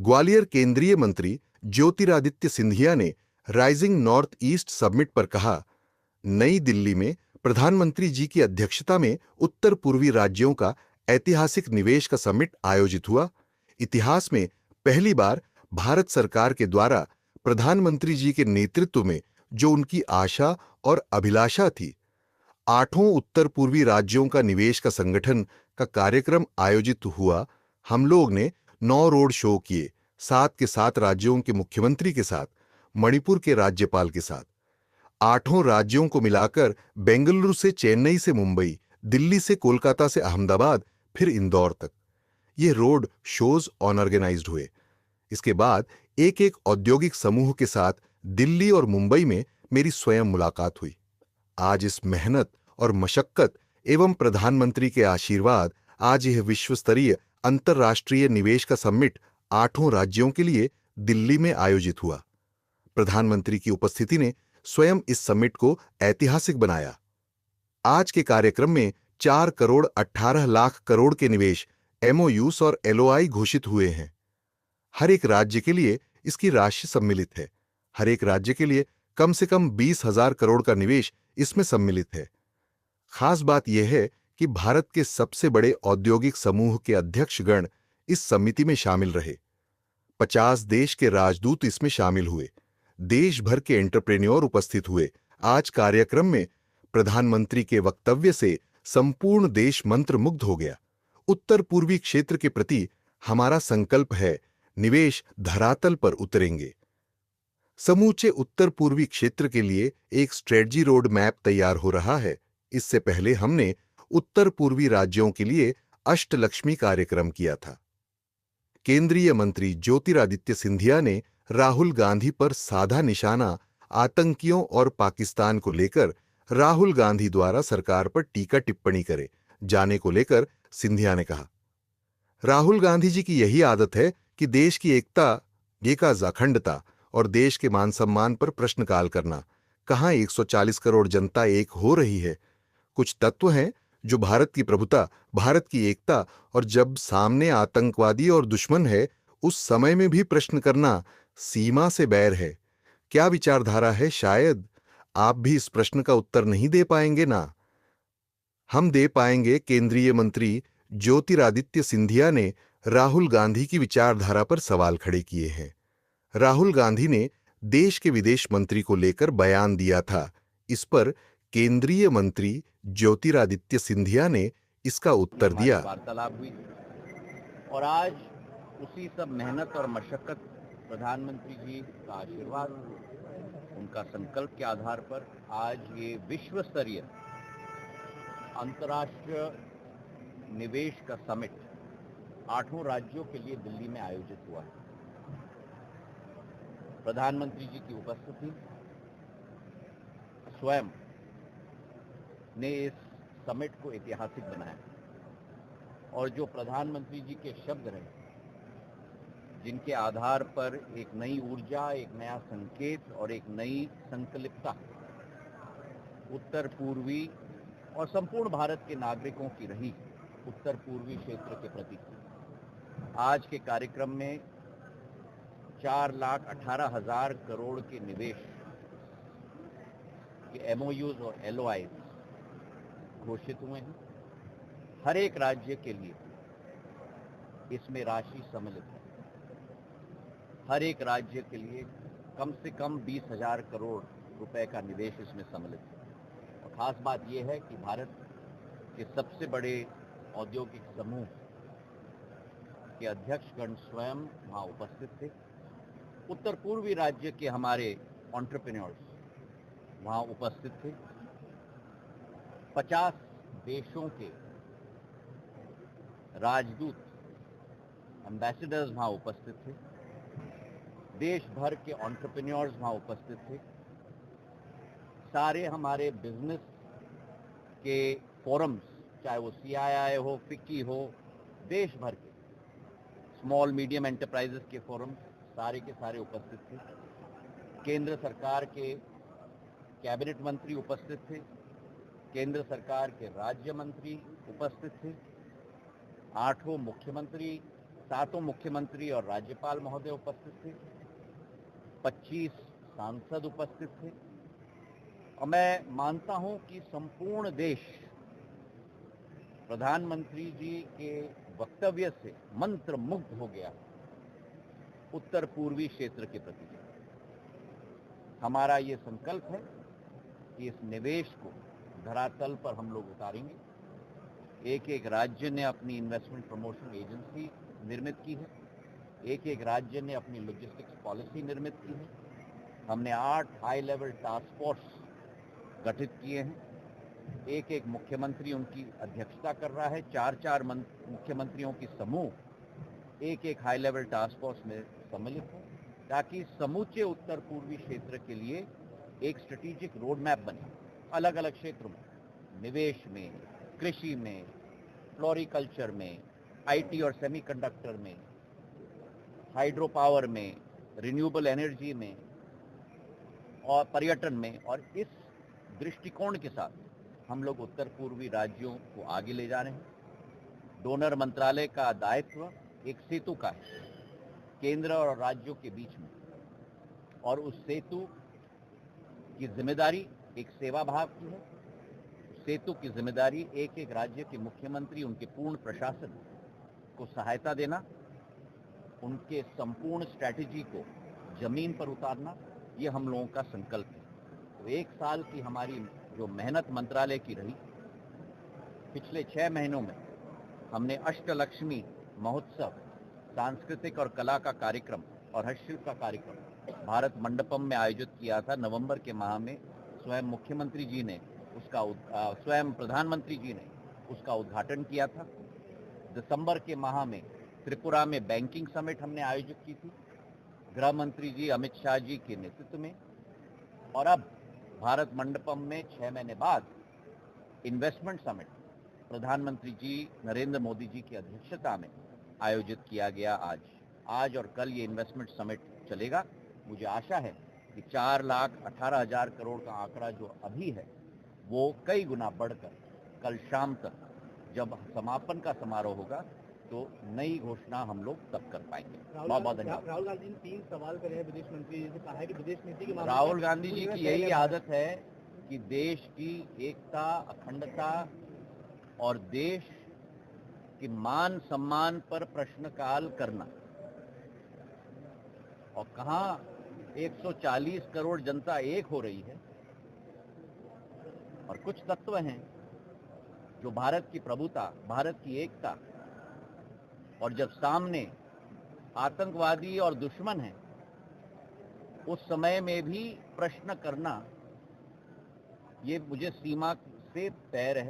ग्वालियर केंद्रीय मंत्री ज्योतिरादित्य सिंधिया ने राइजिंग नॉर्थ ईस्ट समिट पर कहा, नई दिल्ली में प्रधानमंत्री जी की अध्यक्षता में उत्तर पूर्वी राज्यों का ऐतिहासिक निवेश का समिट आयोजित हुआ। इतिहास में पहली बार भारत सरकार के द्वारा प्रधानमंत्री जी के नेतृत्व में जो उनकी आशा और अभिलाषा थी, 8 उत्तर पूर्वी राज्यों का निवेश का संगठन का कार्यक्रम आयोजित हुआ। हम लोग ने 9 रोड शो किए, 7 के 7 राज्यों के मुख्यमंत्री के साथ, मणिपुर के राज्यपाल के साथ। 8 राज्यों को मिलाकर बेंगलुरु से चेन्नई से मुंबई, दिल्ली से कोलकाता से अहमदाबाद, फिर इंदौर तक ये रोड शोज ऑर्गेनाइज्ड हुए। इसके बाद एक एक औद्योगिक समूह के साथ दिल्ली और मुंबई में मेरी स्वयं मुलाकात हुई। आज इस मेहनत और मशक्कत एवं प्रधानमंत्री के आशीर्वाद आज यह विश्व स्तरीय अंतर्राष्ट्रीय निवेश का समिट 8 राज्यों के लिए दिल्ली में आयोजित हुआ। प्रधानमंत्री की उपस्थिति ने स्वयं इस समिट को ऐतिहासिक बनाया। आज के कार्यक्रम में 4 करोड़ 18 लाख करोड़ के निवेश, एमओयूस और एलओआई घोषित हुए हैं। हर एक राज्य के लिए इसकी राशि सम्मिलित है। हर एक राज्य के लिए कम से कम 20,000 करोड़ का निवेश इसमें सम्मिलित है। खास बात यह है कि भारत के सबसे बड़े औद्योगिक समूह के अध्यक्षगण इस समिति में शामिल रहे। 50 देश के राजदूत इसमें शामिल हुए। देश भर के एंटरप्रेन्योर उपस्थित हुए। आज कार्यक्रम में प्रधानमंत्री के वक्तव्य से संपूर्ण देश मंत्रमुग्ध हो गया। उत्तर पूर्वी क्षेत्र के प्रति हमारा संकल्प है, निवेश धरातल पर उतरेंगे। समूचे उत्तर पूर्वी क्षेत्र के लिए एक स्ट्रेटजी रोड मैप तैयार हो रहा है। इससे पहले हमने उत्तर पूर्वी राज्यों के लिए अष्टलक्ष्मी कार्यक्रम किया था। केंद्रीय मंत्री ज्योतिरादित्य सिंधिया ने राहुल गांधी पर साधा निशाना आतंकियों और पाकिस्तान को लेकर राहुल गांधी द्वारा सरकार पर टीका टिप्पणी करे जाने को लेकर सिंधिया ने कहा, राहुल गांधी जी की यही आदत है कि देश की एकता, अखंडता और देश के मान सम्मान पर प्रश्नकाल करना। कहां 140 करोड़ जनता एक हो रही है? कुछ तत्व हैं जो भारत की प्रभुता, भारत की एकता और जब सामने आतंकवादी और दुश्मन है, उस समय में भी प्रश्न करना सीमा से बैर है। क्या विचारधारा है? शायद आप भी इस प्रश्न का उत्तर नहीं दे पाएंगे ना। हम दे पाएंगे। केंद्रीय मंत्री ज्योतिरादित्य सिंधिया ने राहुल गांधी की विचारधारा पर सवाल खड़े किए हैं। राहुल गांधी ने देश के विदेश मंत्री को लेकर बयान दिया था। इस पर केंद्रीय मंत्री ज्योतिरादित्य सिंधिया ने इसका उत्तर दिया। वार्तालाप हुई और आज उसी सब मेहनत और मशक्कत, प्रधानमंत्री जी का आशीर्वाद, उनका संकल्प के आधार पर आज ये विश्व स्तरीय अंतर्राष्ट्रीय निवेश का समिट 8 राज्यों के लिए दिल्ली में आयोजित हुआ है। प्रधानमंत्री जी की उपस्थिति स्वयं ने इस समिट को ऐतिहासिक बनाया और जो प्रधानमंत्री जी के शब्द रहे, जिनके आधार पर एक नई ऊर्जा, एक नया संकेत और एक नई संकल्पता उत्तर पूर्वी और संपूर्ण भारत के नागरिकों की रही उत्तर पूर्वी क्षेत्र के प्रति। आज के कार्यक्रम में 4,18,000 करोड़ के निवेश के एमओयूज और एलओआई घोषित हुए हैं। हर एक राज्य के लिए इसमें राशि सम्मिलित है। हर एक राज्य के लिए कम से कम 20,000 करोड़ रुपए का निवेश इसमें सम्मिलित है। और खास बात यह है कि भारत के सबसे बड़े औद्योगिक समूह के अध्यक्षगण स्वयं वहां उपस्थित थे। उत्तर पूर्वी राज्य के हमारे एंटरप्रेन्योर्स वहां उपस्थित थे। 50 देशों के राजदूत, एम्बेसडर्स वहां उपस्थित थे। देश भर के एंटरप्रेन्योर्स वहां उपस्थित थे। सारे हमारे बिजनेस के फोरम्स, चाहे वो सीआईआई हो, फिक्की हो, देश भर के स्मॉल मीडियम एंटरप्राइजेस के फोरम, सारे के सारे उपस्थित थे। केंद्र सरकार के कैबिनेट मंत्री उपस्थित थे। केंद्र सरकार के राज्य मंत्री उपस्थित थे। 8 मुख्यमंत्री सातों मुख्यमंत्री और राज्यपाल महोदय उपस्थित थे, 25 सांसद उपस्थित थे और मैं मानता हूं कि संपूर्ण देश प्रधानमंत्री जी के वक्तव्य से मंत्रमुग्ध हो गया उत्तर पूर्वी क्षेत्र के प्रति। हमारा ये संकल्प है कि इस निवेश को धरातल पर हम लोग उतारेंगे। एक एक राज्य ने अपनी इन्वेस्टमेंट प्रमोशन एजेंसी निर्मित की है, एक एक राज्य ने अपनी लॉजिस्टिक्स पॉलिसी निर्मित की है। हमने 8 हाई लेवल टास्क फोर्स गठित किए हैं, एक एक मुख्यमंत्री उनकी अध्यक्षता कर रहा है। 4-4 मुख्यमंत्रियों की समूह एक एक हाई लेवल टास्क फोर्स में सम्मिलित है, ताकि समूचे उत्तर पूर्वी क्षेत्र के लिए एक स्ट्रेटेजिक रोड मैप बने। अलग अलग क्षेत्रों में, निवेश में, कृषि में, फ्लोरिकल्चर में, आईटी और सेमीकंडक्टर में, हाइड्रो पावर में, रिन्यूएबल एनर्जी में और पर्यटन में। और इस दृष्टिकोण के साथ हम लोग उत्तर पूर्वी राज्यों को आगे ले जा रहे हैं। डोनर मंत्रालय का दायित्व एक सेतु का है केंद्र और राज्यों के बीच में, और उस सेतु की जिम्मेदारी एक सेवा भाव की है। सेतु की जिम्मेदारी एक एक राज्य के मुख्यमंत्री, उनके पूर्ण प्रशासन को सहायता देना, उनके संपूर्ण स्ट्रैटेजी को जमीन पर उतारना, ये हम लोगों का संकल्प है। तो 1 साल की हमारी जो मेहनत मंत्रालय की रही, पिछले 6 महीनों में हमने अष्टलक्ष्मी महोत्सव, सांस्कृतिक और कला का कार्यक्रम और हस्तशिल्प का कार्यक्रम भारत मंडपम में आयोजित किया था। नवंबर के माह में स्वयं मुख्यमंत्री जी ने स्वयं प्रधानमंत्री जी ने उसका उद्घाटन किया था। दिसंबर के माह में त्रिपुरा में बैंकिंग समिट हमने आयोजित की थी, गृह मंत्री जी अमित शाह जी के नेतृत्व में। और अब भारत मंडपम में 6 महीने बाद इन्वेस्टमेंट समिट प्रधानमंत्री जी नरेंद्र मोदी जी की अध्यक्षता में आयोजित किया गया। आज और कल ये इन्वेस्टमेंट समिट चलेगा। मुझे आशा है कि 4,18,000 करोड़ का आंकड़ा जो अभी है वो कई गुना बढ़कर कल शाम तक जब समापन का समारोह होगा तो नई घोषणा हम लोग तब कर पाएंगे। बहुत बहुत धन्यवाद। राहुल गांधी ने 3 सवाल करे हैं विदेश मंत्री जी से, कहा है कि विदेश नीति के मामले में राहुल गांधी जी की यही आदत है कि देश की एकता, अखंडता और देश कि मान सम्मान पर प्रश्नकाल करना। और कहां 140 करोड़ जनता एक हो रही है, और कुछ तत्व हैं जो भारत की प्रभुता, भारत की एकता, और जब सामने आतंकवादी और दुश्मन हैं उस समय में भी प्रश्न करना, ये मुझे सीमा से तय रहे।